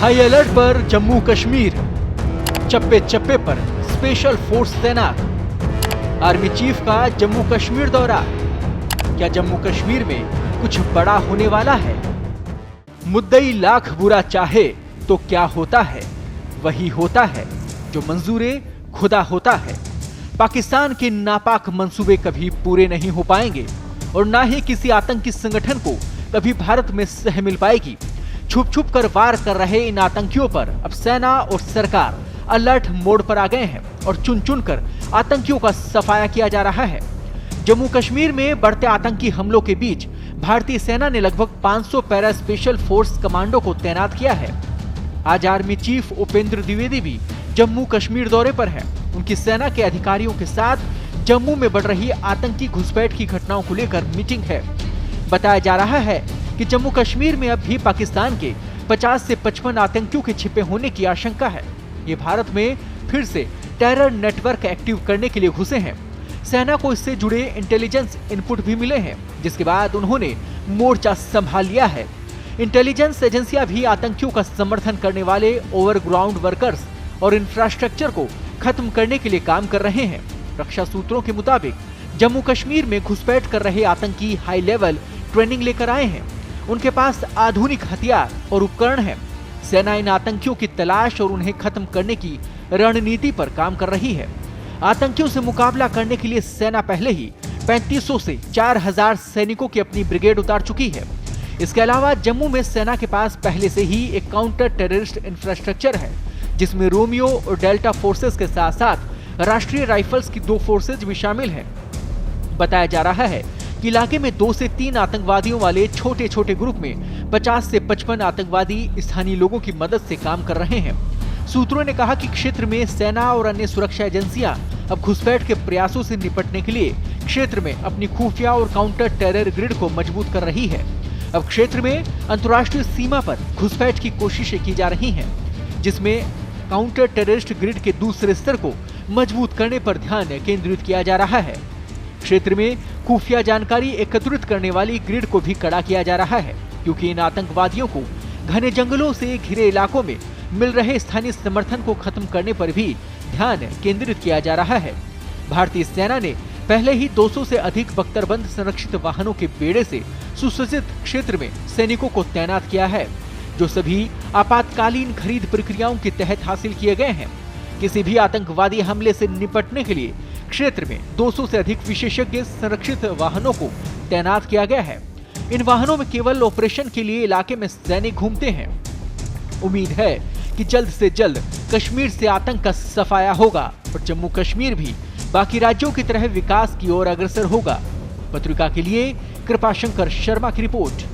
High alert पर जम्मू कश्मीर, चप्पे चप्पे पर स्पेशल फोर्स तैनात। आर्मी चीफ का जम्मू कश्मीर दौरा, क्या जम्मू कश्मीर में कुछ बड़ा होने वाला है? मुद्दई लाख बुरा चाहे तो क्या होता है, वही होता है जो मंजूरे खुदा होता है। पाकिस्तान के नापाक मंसूबे कभी पूरे नहीं हो पाएंगे और ना ही किसी आतंकी संगठन को कभी भारत में सह मिल पाएगी। छुप छुप कर वार कर रहे इन आतंकियों पर अब सेना और सरकार अलर्ट मोड पर आ गए हैं और चुन चुन कर आतंकियों का सफाया किया जा रहा है। जम्मू कश्मीर में बढ़ते आतंकी हमलों के बीच भारतीय सेना ने लगभग 500 पैरा स्पेशल फोर्स कमांडो को तैनात किया है। आज आर्मी चीफ उपेंद्र द्विवेदी भी जम्मू कश्मीर दौरे पर है। उनकी सेना के अधिकारियों के साथ जम्मू में बढ़ रही आतंकी घुसपैठ की घटनाओं को लेकर मीटिंग है। बताया जा रहा है कि जम्मू कश्मीर में अब भी पाकिस्तान के 50 से 55 आतंकियों के छिपे होने की आशंका है। ये भारत में फिर से टेरर नेटवर्क एक्टिव करने के लिए घुसे हैं। सेना को इससे जुड़े इंटेलिजेंस इनपुट भी मिले हैं, जिसके बाद उन्होंने मोर्चा संभाल लिया है। इंटेलिजेंस एजेंसियां भी आतंकियों का समर्थन करने वाले ओवरग्राउंड वर्कर्स और इंफ्रास्ट्रक्चर को खत्म करने के लिए काम कर रहे हैं। रक्षा सूत्रों के मुताबिक जम्मू कश्मीर में घुसपैठ कर रहे आतंकी हाई लेवल ट्रेनिंग लेकर आए हैं। उनके पास आधुनिक हथियार और उपकरण हैं। सेना इन आतंकियों की तलाश और उन्हें खत्म करने की रणनीति पर काम कर रही है। आतंकियों से मुकाबला करने के लिए सेना पहले ही 3500 से 4000 सैनिकों की अपनी ब्रिगेड उतार चुकी है। इसके अलावा जम्मू में सेना के पास पहले से ही एक काउंटर टेररिस्ट इंफ्रास्ट्रक्चर है, जिसमें रोमियो और डेल्टा फोर्सेस के साथ साथ राष्ट्रीय राइफल्स की 2 फोर्सेज भी शामिल हैं। बताया जा रहा है कि इलाके में 2 से 3 आतंकवादियों वाले छोटे छोटे ग्रुप में 50 से 55 आतंकवादी स्थानीय लोगों की मदद से काम कर रहे हैं। सूत्रों ने कहा कि क्षेत्र में सेना और अन्य सुरक्षा एजेंसियां अब घुसपैठ के प्रयासों से निपटने के लिए क्षेत्र में अपनी खुफिया और काउंटर टेरर ग्रिड को मजबूत कर रही है। अब क्षेत्र में अंतर्राष्ट्रीय सीमा पर घुसपैठ की कोशिशें की जा रही हैं, जिसमें काउंटर टेररिस्ट ग्रिड के दूसरे स्तर को मजबूत करने पर ध्यान केंद्रित किया जा रहा है। क्षेत्र में खुफिया जानकारी एकत्रित करने वाली ग्रिड को भी कड़ा किया जा रहा है, क्योंकि इन आतंकवादियों को घने जंगलों से घिरे इलाकों में मिल रहे स्थानीय समर्थन को खत्म करने पर भी ध्यान केंद्रित किया जा रहा है। भारतीय सेना ने पहले ही 200 से अधिक बख्तरबंद संरक्षित वाहनों के बेड़े से सुसज्जित क्षेत्र में सैनिकों को तैनात किया है, जो सभी आपातकालीन खरीद प्रक्रियाओं के तहत हासिल किए गए हैं। किसी भी आतंकवादी हमले से निपटने के लिए क्षेत्र में 200 से अधिक विशेषज्ञ संरक्षित वाहनों को तैनात किया गया है। इन वाहनों में केवल ऑपरेशन के लिए इलाके में सैनिक घूमते हैं। उम्मीद है कि जल्द से जल्द कश्मीर से आतंक का सफाया होगा और जम्मू कश्मीर भी बाकी राज्यों की तरह विकास की ओर अग्रसर होगा। पत्रिका के लिए कृपाशंकर शर्मा की रिपोर्ट।